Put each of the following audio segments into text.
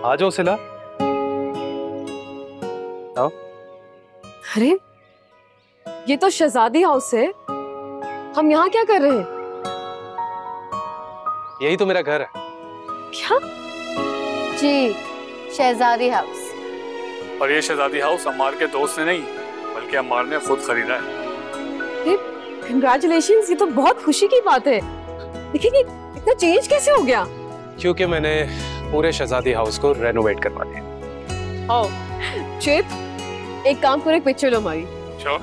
आ जाओ सिला। आओ। अरे ये तो शहजादी हाउस है, हम यहाँ क्या कर रहे हैं? यही तो मेरा घर है। क्या? जी, शहजादी हाउस। और ये शहजादी हाउस अम्मार के दोस्त ने नहीं बल्कि अम्मार ने खुद खरीदा है। कंग्रेचुलेशंस, ये तो बहुत खुशी की बात है। देखिए इतना चेंज कैसे हो गया? क्योंकि मैंने पूरे शहजादी हाउस को रेनोवेट करवा दिया। आओ चिप, एक काम करो, एक पिक्चर लो हमारी। चलो।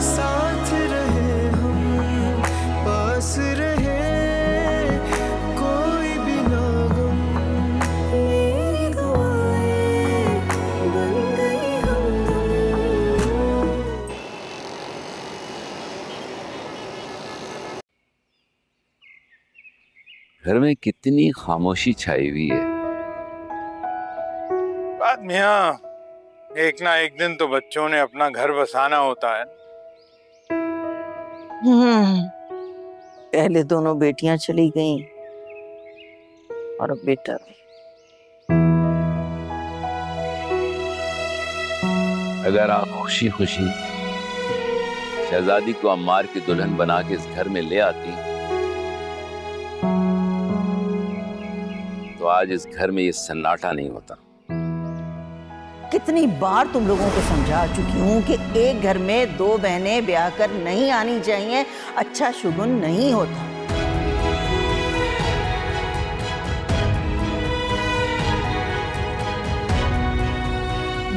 साथ रहे हम, पास रहे कोई भी ना गम, मेरी दुआएं बन गई हमदम। घर में कितनी खामोशी छाई हुई है। बात मियां, एक ना एक दिन तो बच्चों ने अपना घर बसाना होता है। पहले दोनों बेटियां चली गईं और अब बेटा भी। अगर आप खुशी खुशी शहजादी को अम्मार की दुल्हन बना के इस घर में ले आती तो आज इस घर में ये सन्नाटा नहीं होता। कितनी बार तुम लोगों को समझा चुकी हूँ कि एक घर में दो बहनें ब्याह कर नहीं आनी चाहिए, अच्छा शुगुन नहीं होता।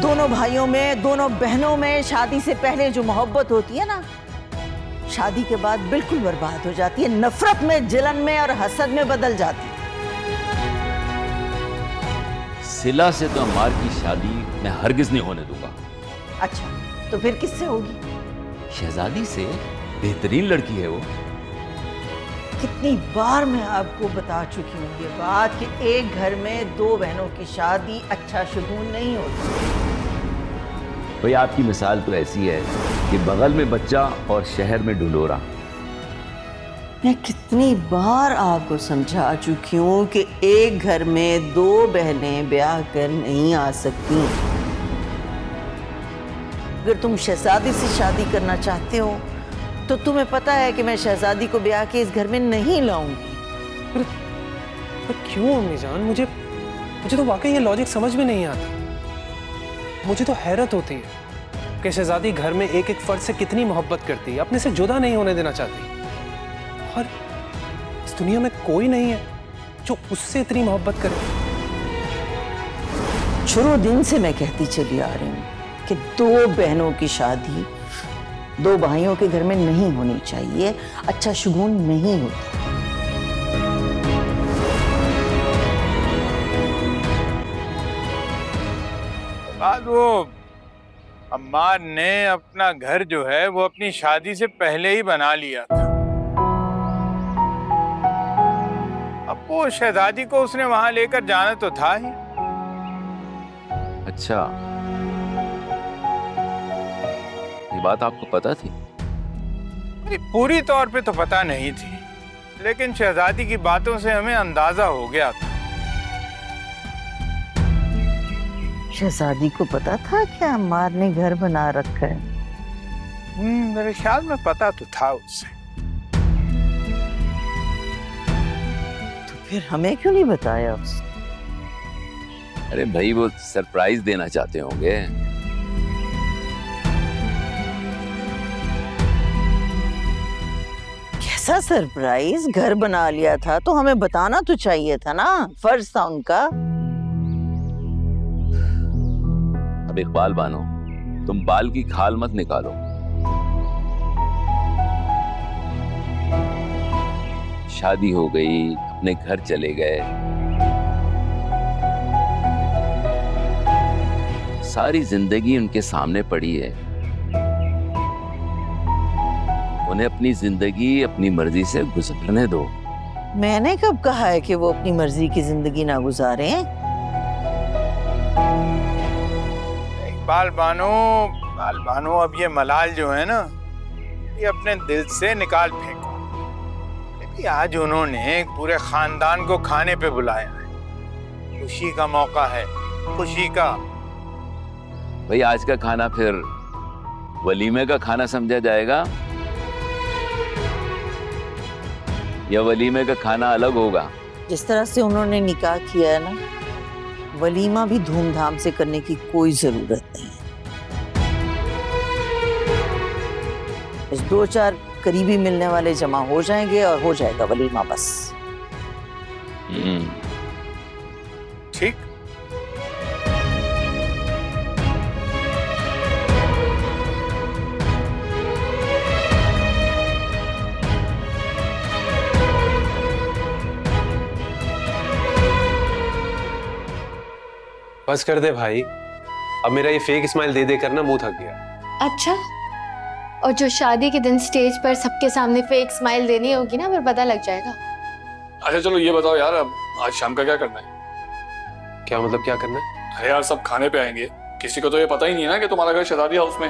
दोनों भाइयों में, दोनों बहनों में शादी से पहले जो मोहब्बत होती है ना, शादी के बाद बिल्कुल बर्बाद हो जाती है, नफरत में, जलन में और हसद में बदल जाती है। सिला से तो अम्मार की शादी मैं हरगिज नहीं होने दूंगा। अच्छा, तो फिर किससे होगी? शहजादी से। बेहतरीन लड़की है वो। कितनी बार मैं आपको बता चुकी हूँ ये बात कि एक घर में दो बहनों की शादी अच्छा शुगुन नहीं होती। भाई आपकी मिसाल तो ऐसी है कि बगल में बच्चा और शहर में ढिंढोरा। मैं कितनी बार आपको समझा चुकी हूँ कि एक घर में दो बहनें ब्याह कर नहीं आ सकती। अगर तुम शहजादी से शादी करना चाहते हो तो तुम्हें पता है कि मैं शहजादी को ब्याह के इस घर में नहीं लाऊंगी। पर क्यों अम्मी जान? मुझे तो वाकई ये लॉजिक समझ में नहीं आता। मुझे तो हैरत होती है कि शहजादी घर में एक एक फर्द से कितनी मोहब्बत करती है, अपने से जुदा नहीं होने देना चाहती। और इस दुनिया में कोई नहीं है जो उससे इतनी मोहब्बत करे। शुरू दिन से मैं कहती चली आ रही हूँ कि दो बहनों की शादी दो भाइयों के घर में नहीं होनी चाहिए, अच्छा शुगुन नहीं होता। बाद वो अम्मार ने अपना घर जो है वो अपनी शादी से पहले ही बना लिया था। अब वो शहजादी को उसने वहां लेकर जाना तो था ही। अच्छा, ये बात आपको पता थी? पूरी तौर पे तो पता नहीं थी, लेकिन शहजादी की बातों से हमें अंदाजा हो गया था। शहजादी को पता था कि अम्मार ने घर बना रखा है? मेरे ख्याल में पता तो था उससे। तो फिर हमें क्यों नहीं बताया उसने? अरे भाई वो सरप्राइज देना चाहते होंगे। कैसा सरप्राइज? घर बना लिया था तो हमें बताना तो चाहिए था ना, फर्ज था उनका। अब इकबाल बानो, तुम बाल की खाल मत निकालो। शादी हो गई, अपने घर चले गए, सारी जिंदगी उनके सामने पड़ी है। उन्हें अपनी जिंदगी अपनी मर्जी से गुजारने दो। मैंने कब कहा है कि वो अपनी मर्जी की जिंदगी ना गुजारे? बाल बानो अब ये मलाल जो है ना, ये अपने दिल से निकाल फेंको। आज उन्होंने पूरे खानदान को खाने पे बुलाया है। खुशी का मौका है, खुशी का। भाई आज का खाना फिर वलीमे का खाना समझा जाएगा या वलीमे का खाना अलग होगा? जिस तरह से उन्होंने निकाह किया है ना, वलीमा भी धूमधाम से करने की कोई जरूरत नहीं है। बस 2-4 करीबी मिलने वाले जमा हो जाएंगे और हो जाएगा वलीमा बस। ठीक। बस कर दे भाई, अब मेरा ये फेक स्माइल दे दे कर ना मुंह थक गया। अच्छा, और जो शादी के दिन स्टेज पर सबके सामने फेक स्माइल देनी होगी ना, फिर पता लग जाएगा। अच्छा चलो ये बताओ यार, अब आज शाम का क्या करना है? क्या मतलब क्या करना है? अरे यार सब खाने पे आएंगे, किसी को तो ये पता ही नहीं है ना कि तुम्हारा घर शहजादी हाउस में।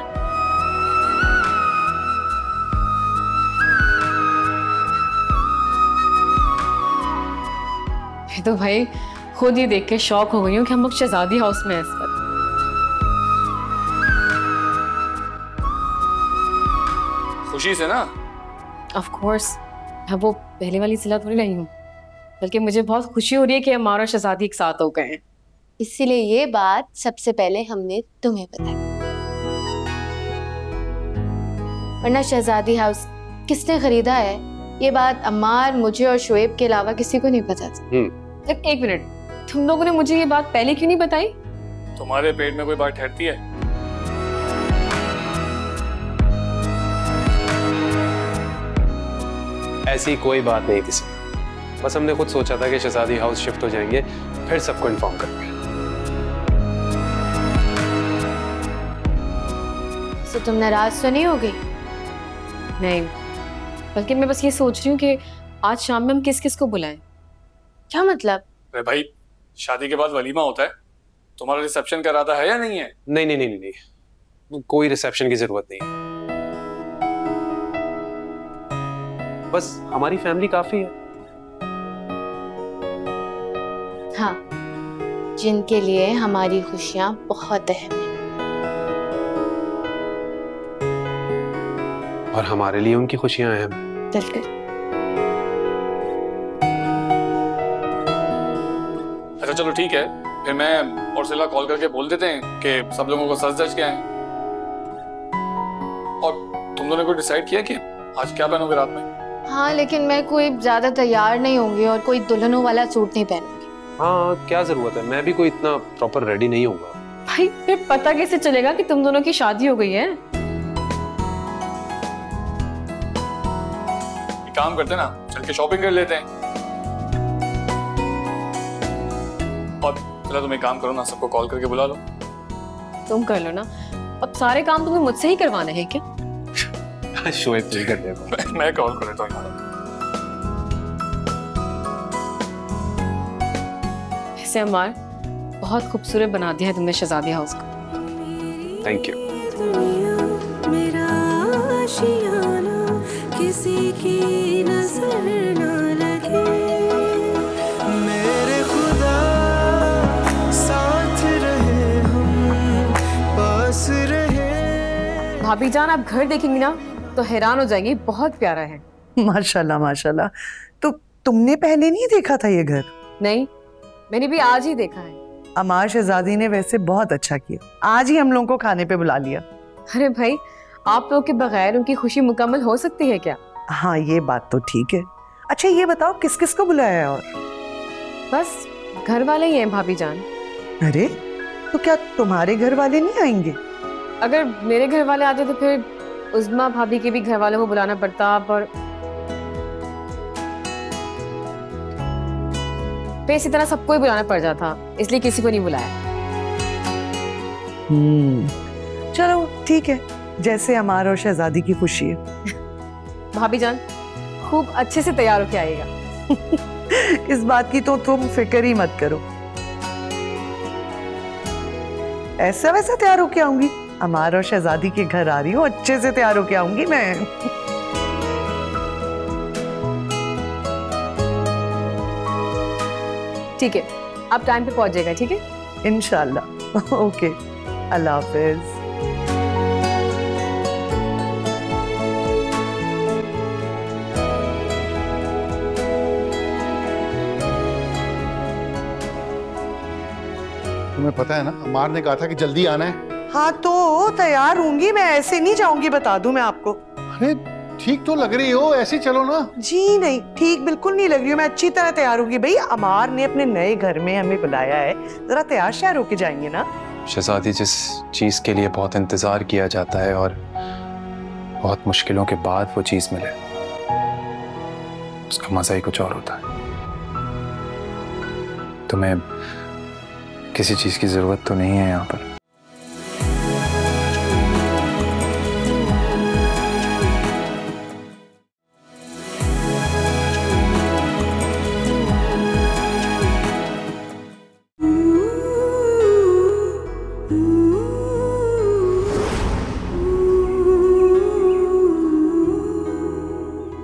मैं तो भाई खुद ही देख के शॉक हो गई हूँ कि हम लोग शहजादी हाउस में हैं इस वक्त। खुशी से ना? ऑफ कोर्स, मैं वो पहले वाली सिला थोड़ी नहीं हूँ, बल्कि मुझे बहुत खुशी हो रही है कि हमारा और शहजादी एक साथ हो गए हैं। इसीलिए ये बात सबसे पहले हमने तुम्हें बताई, वरना शहजादी हाउस किसने खरीदा है ये बात अम्मार, मुझे और शोएब के अलावा किसी को नहीं पता था। एक मिनट, तुम लोगों ने मुझे ये बात पहले क्यों नहीं बताई? तुम्हारे पेट में कोई बात ठहरती है? ऐसी कोई बात नहीं किसी, बस हमने खुद सोचा था कि शहजादी हाउस शिफ्ट हो जाएंगे, फिर सबको इन्फॉर्म करेंगे। तो तुम नाराज तो नहीं होगी? नहीं, बल्कि मैं बस ये सोच रही हूँ कि आज शाम में हम किस किस को बुलाएं। क्या मतलब? अरे भाई शादी के बाद वलीमा होता है, तुम्हारा रिसेप्शन का इरादा है या नहीं है? नहीं नहीं नहीं नहीं, कोई रिसेप्शन की जरूरत नहीं है, बस हमारी फैमिली काफी है। हाँ, जिनके लिए हमारी खुशियां बहुत अहम है। और हमारे लिए उनकी खुशियां अहम हैं। बिल्कुल। अच्छा चलो ठीक है, फिर मैं और सिला कॉल करके बोल देते हैं कि सब लोगों को सज धज के आए। और तुम दोनों को डिसाइड किया कि आज क्या पहनोगे रात में? हाँ, लेकिन मैं कोई ज्यादा तैयार नहीं होंगी और कोई दुल्हनों वाला सूट नहीं पहनूंगी। हाँ क्या जरूरत है, मैं भी कोई इतना प्रॉपर रेडी नहीं होगा। भाई फिर पता कैसे चलेगा कि तुम दोनों की शादी हो गई है? एक काम करते ना, चल के शॉपिंग कर लेते हैं। और चलो तुम एक काम करो ना, सबको कॉल करके बुला लो। तुम कर लो ना, अब सारे काम तुम्हें मुझसे ही करवाने हैं क्या? शोएब तुम कर दे। मैं कॉल कर लेता हूँ। वैसे अमार, बहुत खूबसूरत बना दिया है तुमने शहजादी हाउस को। Thank you. मेरा आशियाना किसी की नजर न लगे, मेरे खुदा साथ रहे हम, पास रहे। भाभी जान आप घर देखेंगी ना तो हैरान हो जाएंगी, बहुत प्यारा है। माशाल्लाह माशाल्लाह। तो तुमने पहले नहीं देखा था ये घर? नहीं, मैंने भी आज ही देखा है। अमार शहजादी ने वैसे बहुत अच्छा किया, आज ही हम लोगों को खाने पे बुला लिया। अरे भाई, आप लोग के बगैर उनकी खुशी मुकम्मल हो सकती है क्या? हाँ ये बात तो ठीक है। अच्छा ये बताओ किस किस को बुलाया है? और बस घर वाले ही हैं भाभी जान। अरे तो क्या तुम्हारे घर वाले नहीं आएंगे? अगर मेरे घर वाले आते तो फिर उज़्मा भाभी के भी घर वालों को बुलाना पड़ता, पर इसी तरह सबको ही बुलाना पड़ जाता, इसलिए किसी को नहीं बुलाया। चलो ठीक है, जैसे अमार और शहजादी की खुशी है। भाभी जान खूब अच्छे से तैयार होके आइएगा। इस बात की तो तुम फिक्र ही मत करो, ऐसा वैसा तैयार होके आऊंगी। अमार और शहजादी के घर आ रही हूँ, अच्छे से तैयार होके आऊंगी मैं। ठीक है, आप टाइम पे पहुंच जाएगा, ठीक है? इंशाल्लाह। ओके, अल्लाह हाफिज। तुम्हें पता है ना, अम्मार ने कहा था कि जल्दी आना है। हाँ तो तैयार होंगी, मैं ऐसे नहीं जाऊंगी, बता दूं मैं आपको। अरे ठीक तो लग रही हो, ऐसे चलो ना। जी नहीं, ठीक बिल्कुल नहीं लग रही हूँ, मैं अच्छी तरह तैयार होंगी। भाई अमार ने अपने नए घर में हमें बुलाया है, जरा तैयार श्यार होके जाएंगे ना। शहजादी, जिस चीज के लिए बहुत इंतजार किया जाता है और बहुत मुश्किलों के बाद वो चीज मिले, उसका मजा ही कुछ और होता है। तुम्हें किसी चीज की जरूरत तो नहीं है यहाँ पर।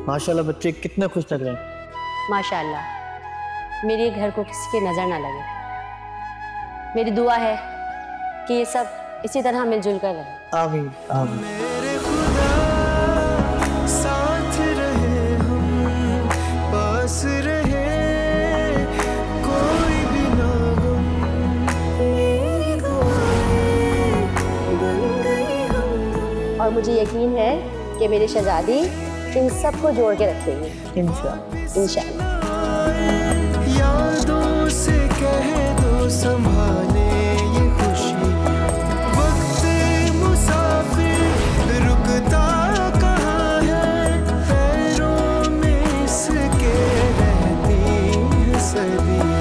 माशाल्लाह बच्चे कितने खुश लग रहे हैं। माशाल्लाह, मेरे घर को किसी की नज़र ना लगे। मेरी दुआ है कि ये सब इसी तरह मिलजुल कर रहे। आमीन आमीन। मेरे खुदा साथ रहे, हम पास रहे, कोई भी ना गम, मेरी दुआएं बन गई हमदम। और मुझे यकीन है कि मेरी शहजादी इन सबको जोड़ के रखेंगे इंशाअल्लाह इंशाअल्लाह। यादों से कह दो संभाले ये खुशी, वक्त मुसाफिर रुकता कहाँ है, पैरों में इसके रहती है सदियाँ।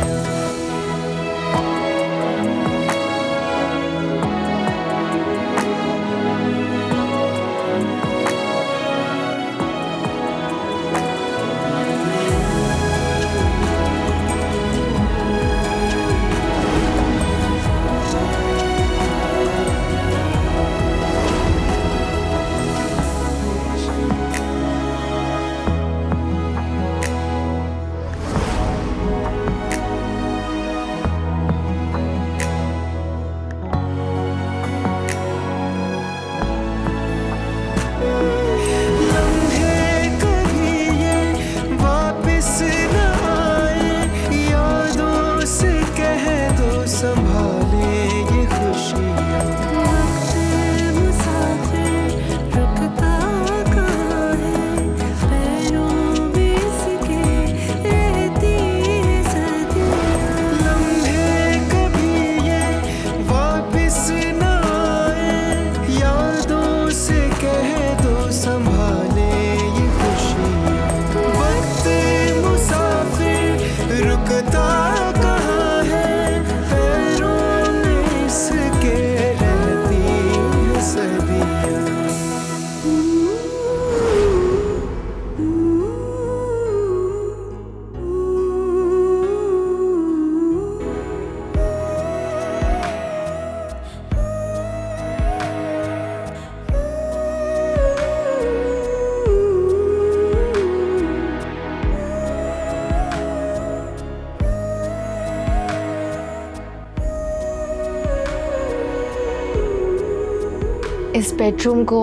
इस बेडरूम को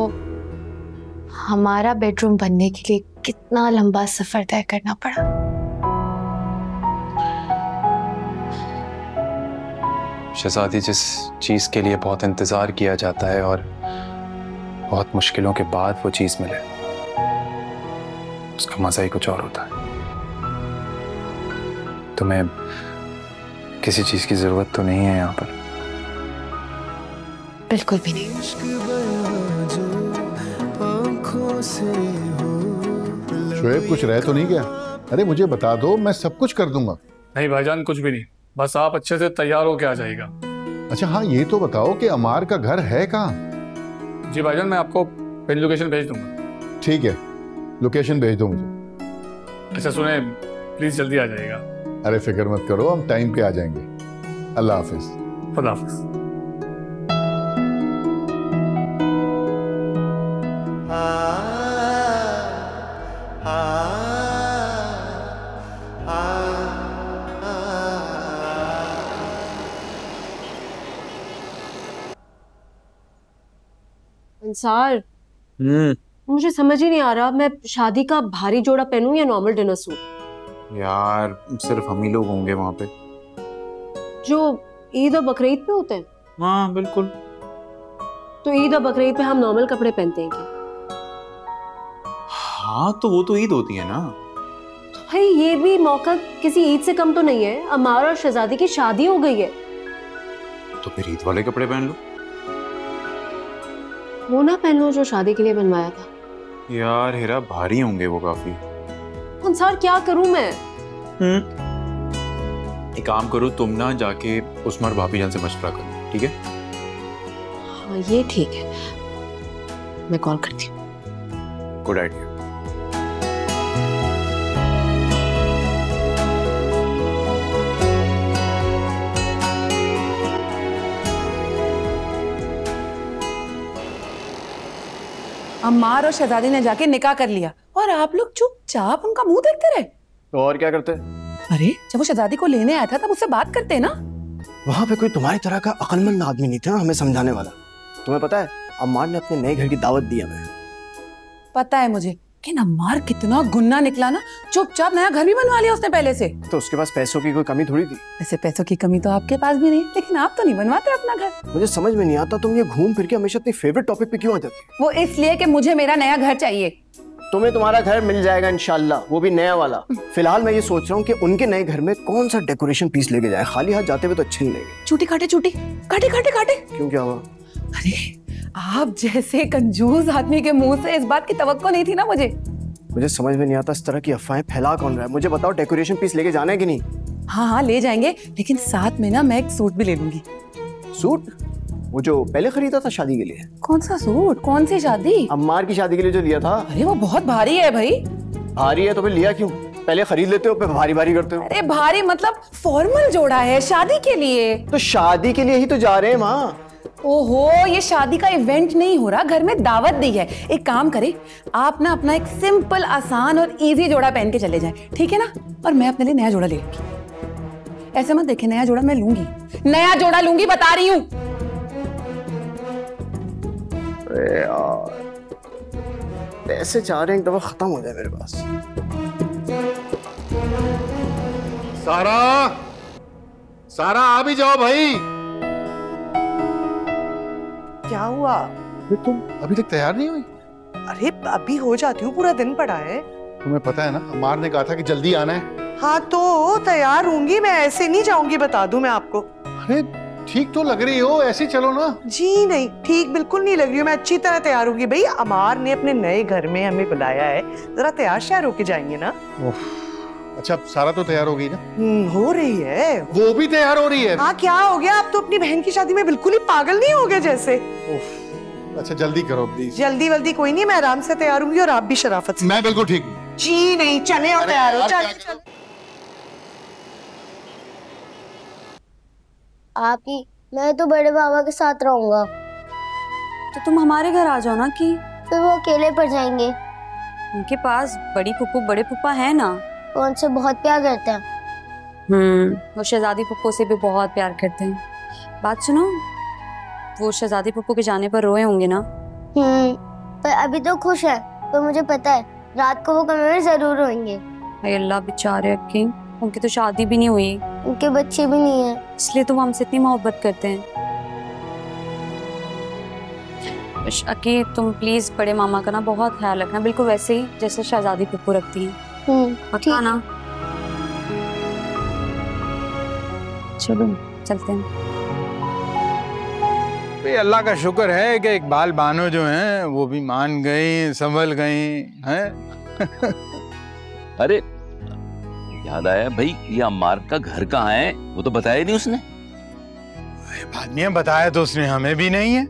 हमारा बेडरूम बनने के लिए कितना लंबा सफर तय करना पड़ा। शहजादी, जिस चीज के लिए बहुत इंतजार किया जाता है और बहुत मुश्किलों के बाद वो चीज मिले, उसका मजा ही कुछ और होता है। तुम्हें किसी चीज की जरूरत तो नहीं है यहाँ पर। बिल्कुल भी नहीं। शोएब, कुछ रह तो नहीं गया? अरे मुझे बता दो, मैं सब कुछ कर दूंगा। नहीं भाईजान, कुछ भी नहीं, बस आप अच्छे से तैयार होके आ जाइएगा। अच्छा हाँ, ये तो बताओ कि अमार का घर है कहाँ? जी भाईजान, मैं आपको पिन लोकेशन भेज दूंगा। ठीक है, लोकेशन भेज दो मुझे। अच्छा सुने, प्लीज जल्दी आ जाइएगा। अरे फिक्र मत करो, हम टाइम पे आ जाएंगे। अल्लाह हाफिज। खुदा हाफिज। अंसार, मुझे समझ ही नहीं आ रहा मैं शादी का भारी जोड़ा पहनूं या नॉर्मल डिनर सूट। यार सिर्फ हम ही लोग होंगे वहाँ पे। जो ईद और बकरीद पे होते हैं? हाँ बिल्कुल। तो ईद और बकरीद पे हम नॉर्मल कपड़े पहनते हैं क्या? हाँ तो वो तो ईद होती है ना। भाई ये भी मौका किसी ईद से कम तो नहीं है। अमार और शहजादी की शादी हो गई है। तो फिर ईद वाले कपड़े पहन लो। वो ना पहन लो जो शादी के लिए बनवाया था। यार हिरा भारी होंगे वो काफी। अंसार क्या करूं मैं? एक काम करो, तुम ना जाके उस्मा और भाभी जान से मशवरा करो, ठीक है? हाँ ये ठीक है, मैं कॉल करती हूँ। Good idea. अम्मार और शहजादी ने जाके निकाह कर लिया और आप लोग चुपचाप उनका मुंह देखते रहे। तो और क्या करते? अरे जब वो शहजादी को लेने आया था तब उससे बात करते ना। वहां पे कोई तुम्हारी तरह का अक्लमंद आदमी नहीं था हमें समझाने वाला। तुम्हें पता है अम्मार ने अपने नए घर की दावत दी हमें। पता है मुझे, लेकिन अम्मार कितना गुन्ना निकला ना। चुपचाप नया घर भी बनवा लिया उसने पहले से। तो उसके पास पैसों की कोई कमी थोड़ी थी। ऐसे पैसों की कमी तो आपके पास भी नहीं, लेकिन आप तो नहीं बनवाते अपना घर। मुझे समझ में नहीं आता तुम ये घूम फिर के हमेशा अपनी फेवरेट टॉपिक पे क्यों आ जाती? वो इसलिए कि मुझे मेरा नया घर चाहिए। तुम्हें तुम्हारा घर मिल जाएगा इंशाल्लाह, वो भी नया वाला। फिलहाल मैं ये सोच रहा हूँ कि उनके नए घर में कौन सा डेकोरेशन पीस लेके जाए। खाली हाथ जाते हुए तो अच्छे नहीं लगेंगे। चूटी काटे काटे। क्यों, क्या हुआ? अरे आप जैसे कंजूस आदमी के मुंह से इस बात की तवक्को नहीं थी ना मुझे समझ में नहीं आता इस तरह की अफवाहें फैला कौन रहा है। मुझे बताओ डेकोरेशन पीस लेके जाना है कि नहीं? हाँ ले जाएंगे, लेकिन साथ में ना मैं एक सूट भी ले लूंगी। सूट? वो जो पहले खरीदा था शादी के लिए? कौन सा सूट? कौन सी शादी? अम्मार की शादी के लिए जो लिया था। अरे वो बहुत भारी है भाई। भारी है तो फिर लिया क्यों? पहले खरीद लेते हो फिर भारी भारी करते हो। अरे भारी मतलब फॉर्मल जोड़ा है शादी के लिए। तो शादी के लिए ही तो जा रहे हैं माँ। ओहो, ये शादी का इवेंट नहीं हो रहा, घर में दावत दी है। एक काम करें, आप ना अपना एक सिंपल आसान और इजी जोड़ा पहन के चले जाएं, ठीक है ना? और मैं अपने लिए नया जोड़ा ले लूंगी। ऐसे मत देखे, नया जोड़ा मैं लूंगी, नया जोड़ा लूंगी, बता रही हूँ। अरे यार पैसे चाह रहे हैं एक दफा खत्म हो जाए मेरे पास। सारा आ भी जाओ भाई। क्या हुआ? तुम अभी तक तैयार नहीं हुई? अरे अभी हो जाती हूँ, पूरा दिन पड़ा है। तुम्हें पता है ना अम्मार ने कहा था कि जल्दी आना है। हाँ तो तैयार होंगी, मैं ऐसे नहीं जाऊंगी, बता दूं मैं आपको। अरे ठीक तो लग रही हो, ऐसे चलो ना। जी नहीं, ठीक बिल्कुल नहीं लग रही हूँ, मैं अच्छी तरह तैयार होंगी। भाई अमार ने अपने नए घर में हमें बुलाया है, जरा तैयार श्यार होके जाएंगे ना। अच्छा सारा तो तैयार हो गई ना? हो रही है। वो भी तैयार हो रही है? हाँ क्या हो गया? आप तो अपनी बहन की शादी में बिल्कुल ही पागल नहीं हो गए जैसे। अच्छा जल्दी करो प्लीज। जल्दी वल्दी कोई नहीं, मैं आराम से तैयार होंगी और आप भी शराफत से। मैं बिल्कुल ठीक। जी नहीं, चले और तैयार हो। चल आप ही, मैं तो बड़े बाबा के साथ रहूंगा। तो तुम हमारे घर आ जाओ ना। कि फिर वो अकेले पड़ जाएंगे। उनके पास बड़ी फुप्पू बड़े फुप्पा है ना। वो उनसे बहुत प्यार करते हैं। वो शहजादी फुप्पो से भी बहुत प्यार करते हैं। बात सुनो, वो शहजादी फुप्पो के जाने पर रोए होंगे ना। पर अभी तो खुश है। तो मुझे पता है रात को वो कमरे में जरूर रोएंगे। हाय अल्लाह, बेचारे अक्की, उनकी तो शादी भी नहीं हुई, उनके बच्चे भी नहीं है, इसलिए तो हमसे इतनी मोहब्बत करते हैं। अक्की तुम प्लीज बड़े मामा का ना बहुत ख्याल रखना, बिल्कुल वैसे ही जैसे शहजादी फुप्पो रखती हैं। पक्का ना? चलो चलते हैं। अल्लाह का शुक्र है कि इकबाल बानो जो हैं वो भी मान गई, संभल गई हैं। अरे याद आया भाई, ये अम्मार का घर कहाँ है? वो तो बताया नहीं उसने। बाद में बताया तो उसने हमें भी नहीं है।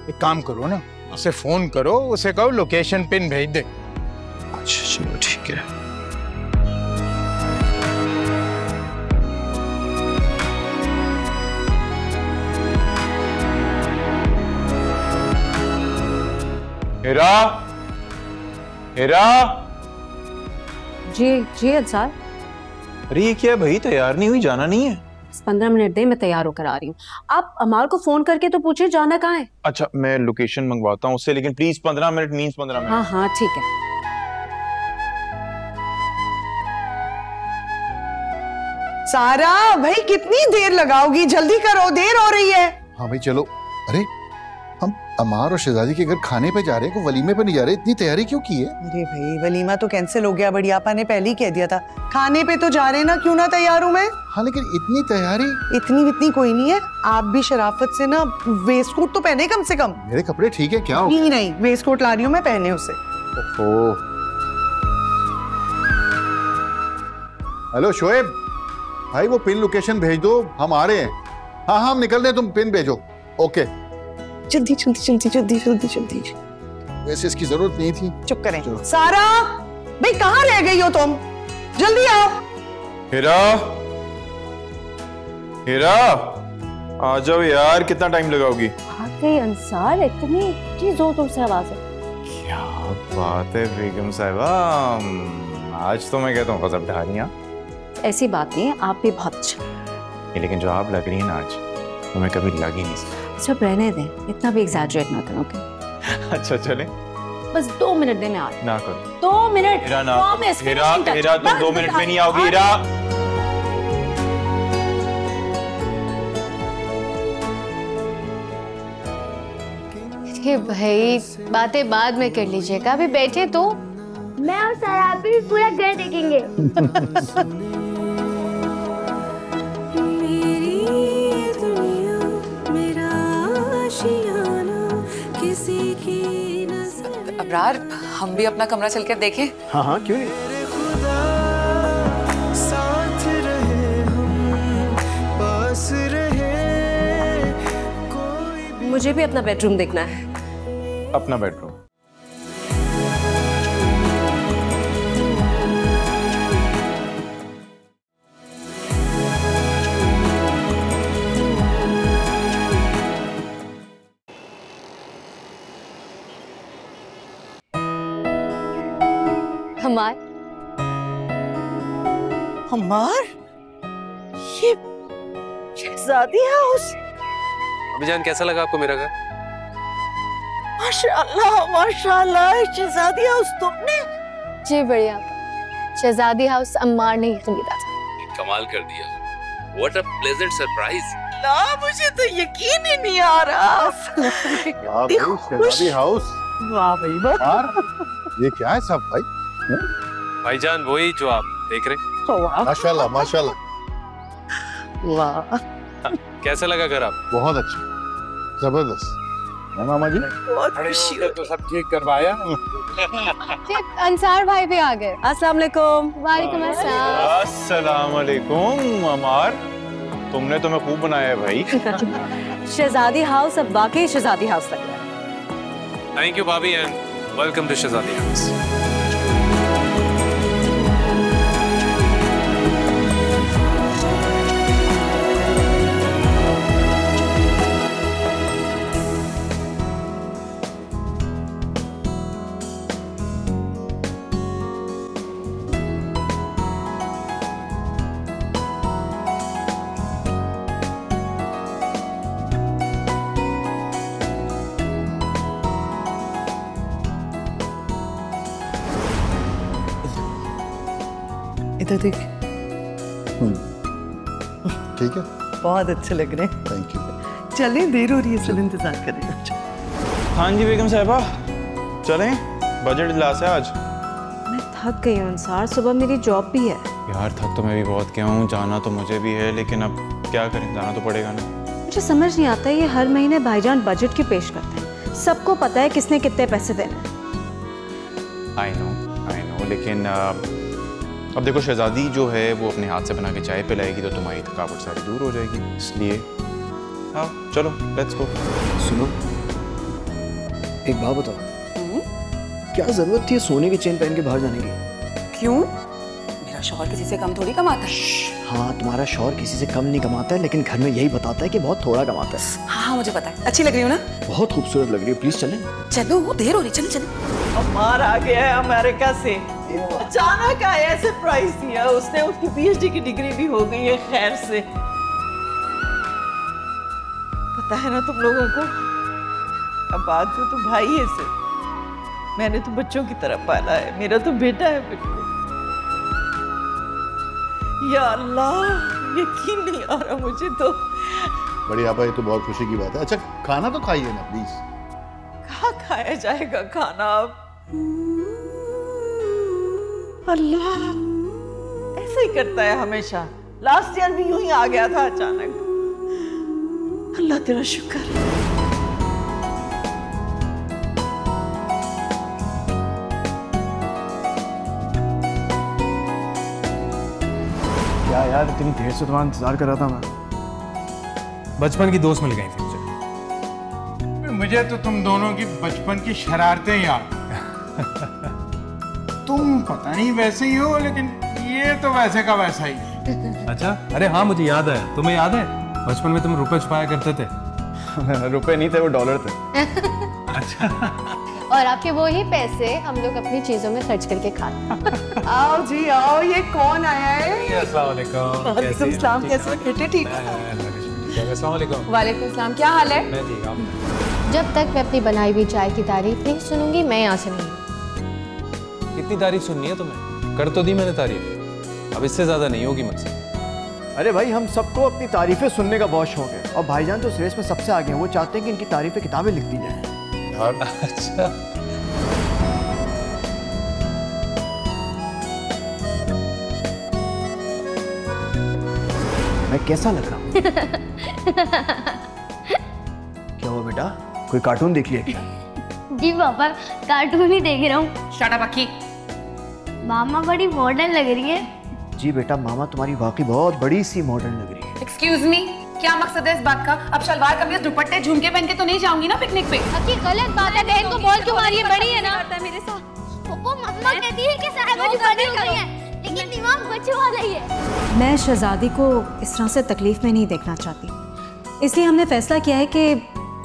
एक काम करो ना, उसे फोन करो, उसे कहो लोकेशन पिन भेज दे। अच्छा चलो ठीक है। हीरा, हीरा। जी अंसार। अरे ये क्या भाई, तैयार नहीं हुई, जाना नहीं है? 15 मिनट दे, मैं तैयार होकर आ रही हूँ। आप अमार को फोन करके तो पूछे जाना कहाँ है। अच्छा मैं लोकेशन मंगवाता हूँ उससे, लेकिन प्लीज 15 मिनट मीन्स 15 मिनट। हाँ हाँ ठीक है। सारा भाई कितनी देर लगाओगी, जल्दी करो, देर हो रही है। हाँ भाई चलो। अरे हम अमार और शहजादी के घर खाने पे जा रहे हैं, को वलीमे पे नहीं जा रहे, इतनी तैयारी क्यों की है? अरे भाई वलीमा तो कैंसिल हो गया, बड़ी आपा ने पहले ही कह दिया था। खाने पे तो जा रहे हैं ना, क्यों ना तैयार हूँ मैं। हाँ लेकिन इतनी तैयारी? इतनी कोई नहीं है, आप भी शराफत से ना वेस्ट कोट तो पहने कम से कम। मेरे कपड़े ठीक है क्या? नहीं वेस्ट कोट ला रही हूँ मैं, पहने उसे। हेलो शोएब भाई, वो पिन लोकेशन भेज दो, हम आ रहे हैं। हाँ हम निकल रहे हैं, तुम पिन भेजो। ओके जल्दी। वैसे इसकी जरूरत नहीं थी। चुप करें। सारा भाई कहाँ रह गई हो तुम, जल्दी आओ। हीरा आ जाओ यार, कितना टाइम लगाओगी? अंसार इतनी जोर से आवाज है। क्या बात है बेगम साहिबा, आज तो मैं कहता हूँ गजब ढा रही हैं। ऐसी बात नहीं है, आप भी बहुत अच्छा। लेकिन जो आप लग रही है ना आज, तो मैं कभी लग ही नहीं सकता। सब रहने दें, इतना भी एग्जैजरेट ना करो। ओके अच्छा चले, बस 2 मिनट दे, मैं आ रही हूं। ना करो 2 मिनट। हीरा ना, हीरा तुम 2 मिनट में नहीं आओगी। हीरा भाई बातें बाद में कर लीजिएगा, अभी बैठे तो। मैं और सारा भी पूरा घर देखेंगे। अबरार, हम भी अपना कमरा चल कर देखें? हाँ हाँ क्यों नहीं। साथ रहे हम, पास रहे। मुझे भी अपना बेडरूम देखना है। अपना बेडरूम? हमार ये शहजादी हाउस। अभी जान कैसा लगा आपको मेरा घर? माशाल्लाह शहजादी हाउस तुमने? जी बढ़िया। शहजादी हाउस अम्मार ने ही खरीदा था। कमाल कर दिया, व्हाट अ प्लेजेंट सरप्राइज। ना मुझे तो यकीन ही नहीं आ रहा। शहजादी हाउस। वाह भाई वाह। ये क्या है सब भाई? भाईजान वही जो आप देख रहे हैं। माशाल्लाह माशाल्लाह। वाह कैसा लगा घर आप? बहुत अच्छा, जबरदस्त। मामा जी बहुत खुशी हो। तो सब ठीक करवाया। अंसार भाई भी आ गए। अस्सलाम वालेकुम। वालेकुम अस्सलाम। अस्सलाम वालेकुम। अमार, तुमने तो मैं खूब बनाया है भाई। शहजादी हाउस अब वाकई शहजादी हाउस लग रहा है। थैंक यू भाभी and welcome to Shahzadi house. इधर देख। ठीक है, बहुत अच्छे लग रहे हैं। Thank you. चलें, देर हो रही है, चल इंतजार करें। हाँ जी बेगम साहिबा, चलें, बजट इजलास है आज। मैं थक गई हूँ अंसार, सुबह मेरी जॉब भी है। यार थक तो मैं भी बहुत गया हूँ, जाना तो मुझे भी है, लेकिन अब क्या करें, जाना तो पड़ेगा ना। मुझे समझ नहीं आता, ये हर महीने भाईजान बजट की पेश करते हैं, सबको पता है किसने कितने पैसे देने हैं। आई नो, लेकिन अब देखो, शहजादी जो है वो अपने हाथ से बना के चाय पिलाएगी तो तुम्हारी थकावट सारी दूर हो जाएगी, इसलिए हाँ चलो लेट्स गो। सुनो, एक बात बताओ, क्या जरूरत थी सोने की चेन पहन के बाहर जाने की? क्यों? मेरा शौहर किसी से कम थोड़ी कमाता है। हाँ, तुम्हारा शौहर किसी से कम नहीं कमाता है, लेकिन घर में यही बताता है कि बहुत थोड़ा कमाता है। हाँ मुझे पता है। अच्छी लग रही हो ना? बहुत खूबसूरत लग रही है, प्लीज चलें। चलो, देर हो रही, चलो चलो। अम्मार आ गया है अमेरिका से, अचानक आया, सरप्राइज दिया उसने। उसकी पीएचडी की डिग्री भी हो गई है खैर से। पता है ना तुम लोगों को, अब बात हो तो भाई है सिर्फ, मैंने तो बच्चों की तरह पाला है, मेरा तो बेटा है बिल्कुल। या अल्लाह, यकीन नहीं आ रहा मुझे तो। बड़ी आपा, ये तो बहुत खुशी की बात है। अच्छा खाना तो खाइए ना प्लीज। कहाँ खाया जाएगा खाना अब? अल्लाह ऐसे ही करता है हमेशा। लास्ट ईयर भी यूं ही आ गया था अचानक। अल्लाह तेरा शुक्र। क्या यार, इतनी देर से तुम्हारा इंतजार कर रहा था मैं। बचपन की दोस्त मिल गई थी मुझे। मुझे तो तुम दोनों की बचपन की शरारतें याद। तुम पता नहीं वैसे ही हो, लेकिन ये तो वैसे का वैसा ही। अच्छा, अरे हाँ मुझे याद है। तुम्हें याद है बचपन में तुम रुपए छुपाया करते थे? रुपए नहीं थे, वो डॉलर थे। अच्छा। और आपके वो ही पैसे हम लोग अपनी चीजों में खर्च करके खाते। आओ जी आओ, ये कौन आया है? अस्सलाम वालेकुम। वालेकुम सलाम, कैसे बेटे? ठीक है। अस्सलाम वालेकुम। वालेकुम सलाम, क्या हाल है? मैं ठीक हूं। जब तक मैं अपनी बनाई हुई चाय की तारीफ नहीं सुनूंगी, मैं यहाँ से नहीं। कितनी तारीफ सुननी है तुम्हें? कर तो दी मैंने तारीफ, अब इससे ज्यादा नहीं होगी मुझसे। अरे भाई, हम सबको अपनी तारीफें सुनने का बहुत शौक है, और भाईजान तो इस रेस में सबसे आगे हैं। वो चाहते हैं कि इनकी तारीफें किताबें लिख दी जाए। अच्छा। मैं कैसा लग रहा हूँ? क्या हुआ बेटा, कोई कार्टून देख लिया क्या? जी पापा, कार्टून ही देख रहा हूँ। शट अप अक्की। मामा बड़ी मॉडर्न लग रही है। जी बेटा, मामा तुम्हारी वाकई बहुत बड़ी सी मॉडर्न लग रही है। एक्सक्यूज मी, क्या मकसद है इस बात का? अब शलवार कमीज दुपट्टे झुमके पहन के तो नहीं जाऊंगी ना पिकनिक पे। अक्की गलत बात है, बहन को बोल क्यों मारी है? बड़ी है ना मेरे साथ। पापा मम्मा कहती है कि साहिबा जी बड़ी हो गई है, लेकिन दिमाग बच्चे वाला ही है। मैं शहजादी को इस तरह से तकलीफ में नहीं देखना चाहती, इसलिए हमने फैसला किया है कि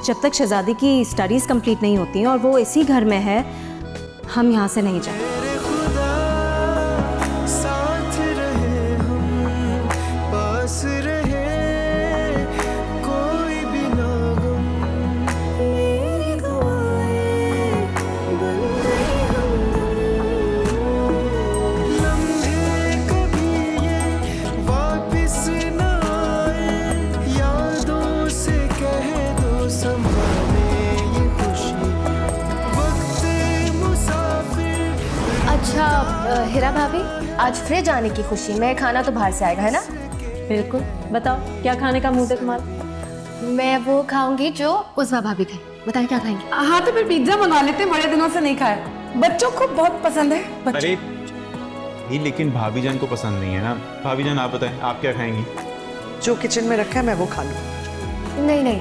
जब तक शहजादी की स्टडीज़ कंप्लीट नहीं होती और वो इसी घर में है, हम यहाँ से नहीं जाएंगे। साथ रहे हम, पास रहे, कोई भी ना गम, मेरी दुआएं बन गई हमदम। लम्हे कभी ये वापिस ना आए, यादों से कह दो संभाले ये खुशी, वक्त मुसाफिर। अच्छा हिरा भाभी, आज फ्रिज आने की खुशी में खाना तो बाहर से आएगा, है ना? बिल्कुल। बताओ क्या खाने का मूड है तुम्हारा? मैं वो खाऊंगी जो उस्मा भाभी खाई। बताएं क्या खाएंगे? हाँ तो फिर पिज्जा मंगा लेते हैं, बड़े दिनों से नहीं खाया। बच्चों को बहुत पसंद है। अरे ये लेकिन भाभी जान को पसंद नहीं है ना। भाभी जान आप बताएं, आप क्या खाएंगी? जो किचन में रखा है मैं वो खा लूँ। नहीं नहीं,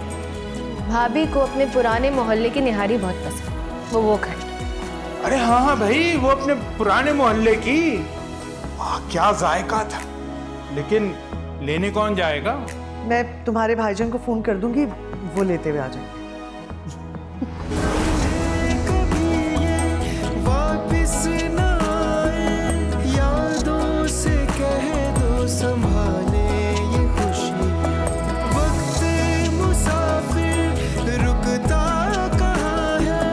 भाभी को अपने पुराने मोहल्ले की निहारी बहुत पसंद, वो खाएंगे। अरे हाँ हाँ भाई, वो अपने पुराने मोहल्ले की। वाह क्या जायका था। लेकिन लेने कौन जाएगा? मैं तुम्हारे भाईजान को फोन कर दूंगी, वो लेते हुए आ जाएंगे। वापिस ना आए, यादों से कह दो संभाले ये खुशी, वक्त मुसाफिर रुकता कहाँ है,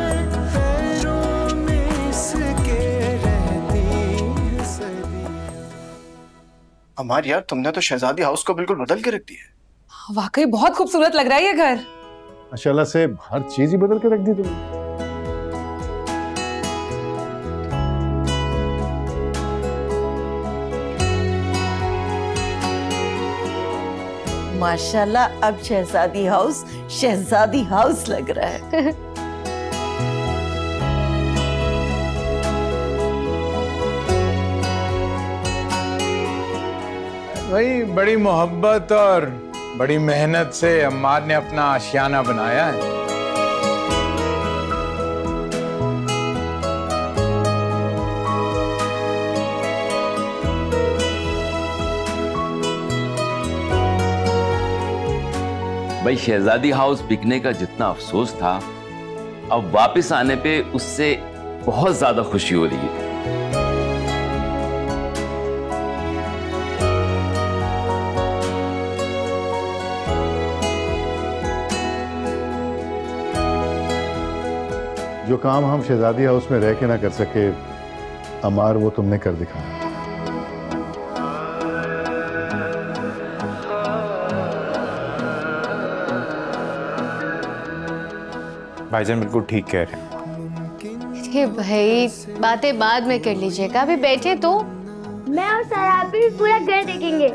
पैरों में इसके रहती है सदी। अमार यार, तुमने तो शहजादी हाउस को बिल्कुल बदल के रख दिया है। वाकई बहुत खूबसूरत लग रहा है ये घर। माशाल्लाह से हर चीज ही बदल के रख दी तुमने। माशाल्लाह, अब शहजादी हाउस लग रहा है। भाई बड़ी मोहब्बत और बड़ी मेहनत से अम्मार ने अपना आशियाना बनाया है। भाई शहजादी हाउस बिकने का जितना अफसोस था, अब वापस आने पे उससे बहुत ज्यादा खुशी हो रही है। जो काम हम शहजादी हाउस में रह के ना कर सके अमार, वो तुमने कर दिखाया। भाईजान बिल्कुल ठीक कह रहे हैं। ये भाई बातें बाद में कर लीजिएगा, अभी बैठे तो। मैं और सराबी भी पूरा घर देखेंगे।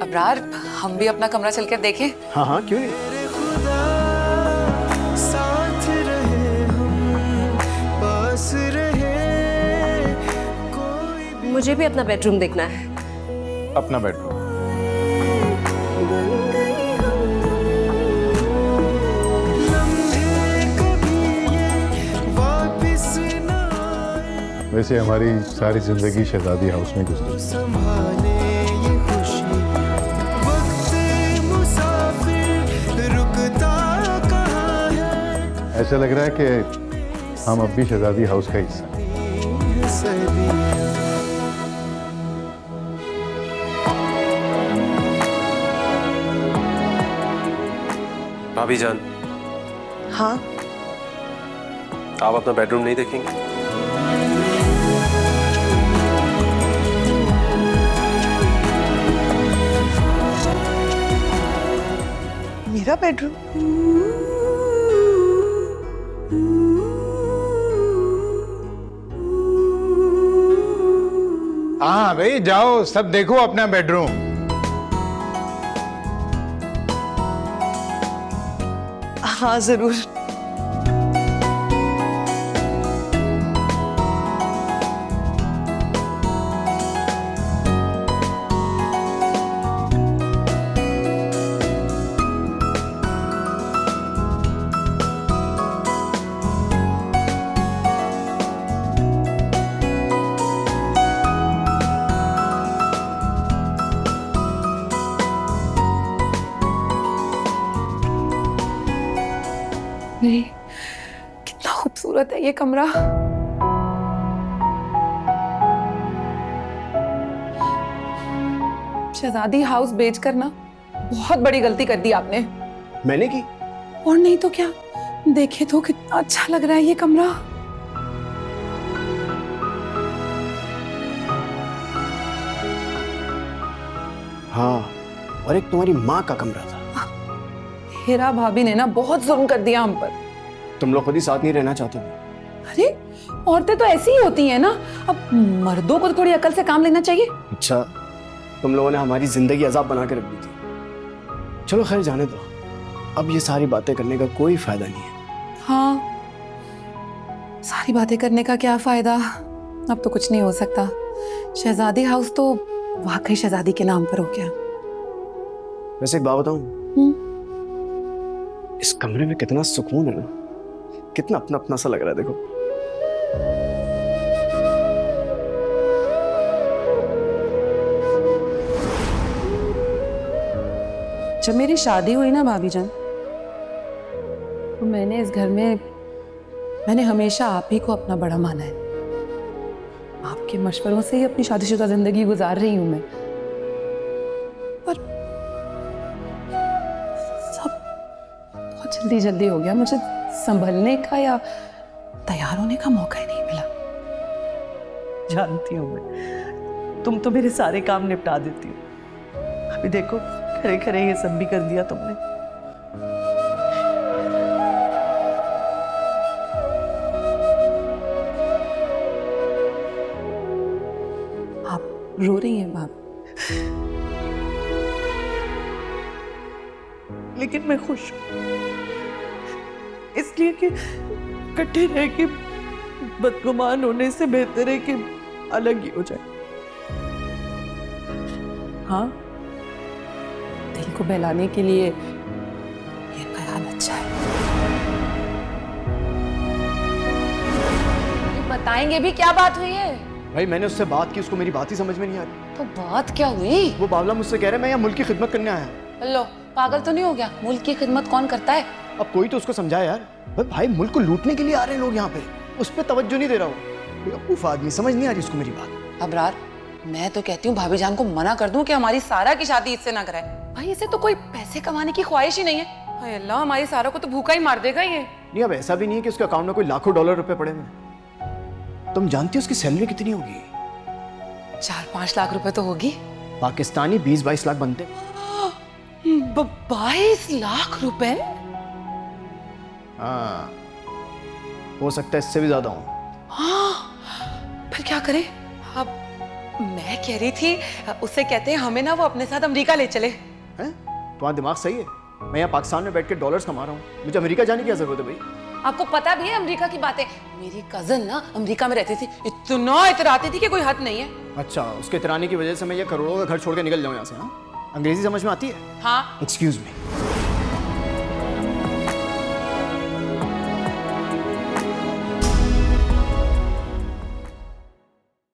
अबरार, हम भी अपना कमरा चल कर देखें? हाँ हाँ, क्यों नहीं। साथ रहे हम, पास रहे। मुझे भी अपना बेडरूम देखना है। अपना बेडरूम? वैसे हमारी सारी जिंदगी शहजादी हाउस में गुजरी। संभाले ये खुशी, वक्त मुसाफिर रुकता कहाँ है। ऐसा लग रहा है कि हम अब भी शहजादी हाउस का हिस्सा हैं। भाभी जान। हाँ? आप अपना बेडरूम नहीं देखेंगे? मेरा बेडरूम? हाँ भाई जाओ, सब देखो अपना बेडरूम। हाँ जरूर। नहीं, कितना खूबसूरत है ये कमरा। शहजादी हाउस बेचकर ना बहुत बड़ी गलती कर दी आपने। मैंने की? और नहीं तो क्या, देखे तो कितना अच्छा लग रहा है ये कमरा। हाँ, और एक तुम्हारी माँ का कमरा था। हीरा भाभी ने ना बहुत जुल्म कर दिया हम पर। तुम लोग खुद ही साथ नहीं रहना चाहते थे। अरे औरतें तो ऐसी ही होती हैं ना, अब मर्दों को थोड़ी अकल से काम लेना चाहिए। अच्छा, तुम लोगों ने हमारी जिंदगी अजाब बना के रख दी थी। चलो खैर, जाने दो। अब ये सारी बातें करने का कोई फायदा नहीं है। हाँ, सारी बातें करने का क्या फायदा, अब तो कुछ नहीं हो सकता। शहजादी हाउस तो वाकई शहजादी के नाम पर हो गया। वैसे एक बात बताऊं, इस कमरे में कितना सुकून है ना, कितना अपना अपना सा लग रहा है। देखो, जब मेरी शादी हुई ना भाभी जान, तो मैंने इस घर में हमेशा आप ही को अपना बड़ा माना है। आपके मशवरों से ही अपनी शादीशुदा जिंदगी गुजार रही हूं मैं। पर सब बहुत जल्दी जल्दी हो गया, मुझे संभलने का या तैयार होने का मौका ही नहीं मिला। जानती हूँ मैं, तुम तो मेरे सारे काम निपटा देती हो। अभी देखो, खड़े खड़े ये सब भी कर दिया तुमने। आप रो रही हैं बाप? लेकिन मैं खुश हूं, इसलिए कि इकट्ठे रह के बदगुमान होने से बेहतर है कि अलग ही हो जाए। हाँ, दिल को बहलाने के लिए ये ख्याल अच्छा है। बताएंगे भी क्या बात हुई है? भाई मैंने उससे बात की, उसको मेरी बात ही समझ में नहीं आ रही। तो बात क्या हुई? वो बावला मुझसे कह रहा है मैं यहाँ मुल्क की खिदमत करने आया हूँ। लो, पागल तो नहीं हो गया? मुल्क की खिदमत कौन करता है? अब कोई तो उसको समझाए यार। भाई मुल्क को लूटने के लिए आ रहे हैं लोग यहाँ पे, उस पर तवज्जो नहीं दे रहा हूँ। बेवकूफ आदमी, समझ नहीं आ रही उसको मेरी बात। अबरार, मैं तो कहती हूँ भाभी जान को मना कर दूं कि हमारी सारा की शादी इससे ना कराए। भाई इसे तो कोई पैसे कमाने की ख्वाहिश ही नहीं है। हाय अल्लाह, हमारी सारा को तो भूखा ही मार देगा ये। नहीं, अब ऐसा भी नहीं है कि उसके अकाउंट में कोई लाखों डॉलर रुपए पड़े हुए। तुम जानती हो उसकी सैलरी कितनी होगी? 4-5 लाख रुपए तो होगी। पाकिस्तानी 20-22 लाख बनते। 22 लाख रुपए? हाँ, हो सकता है इससे भी ज्यादा हो। हाँ, फिर क्या करें? अब मैं कह रही थी उससे कहते हैं हमें ना वो अपने साथ अमेरिका ले चले। हैं? तुम्हारा दिमाग सही है? मैं यहाँ पाकिस्तान में बैठ के डॉलर्स कमा रहा हूँ, मुझे अमेरिका जाने की क्या जरूरत है भाई? आपको पता भी है अमेरिका की बातें? मेरी कजन ना अमेरिका में रहती थी, इतना इतराती थी कि कोई हद नहीं है। अच्छा, उसके इतराने की वजह से मैं ये करोड़ों का घर छोड़ के निकल जाऊँ यहाँ से? हाँ, अंग्रेजी समझ में आती है? हाँ। Excuse me.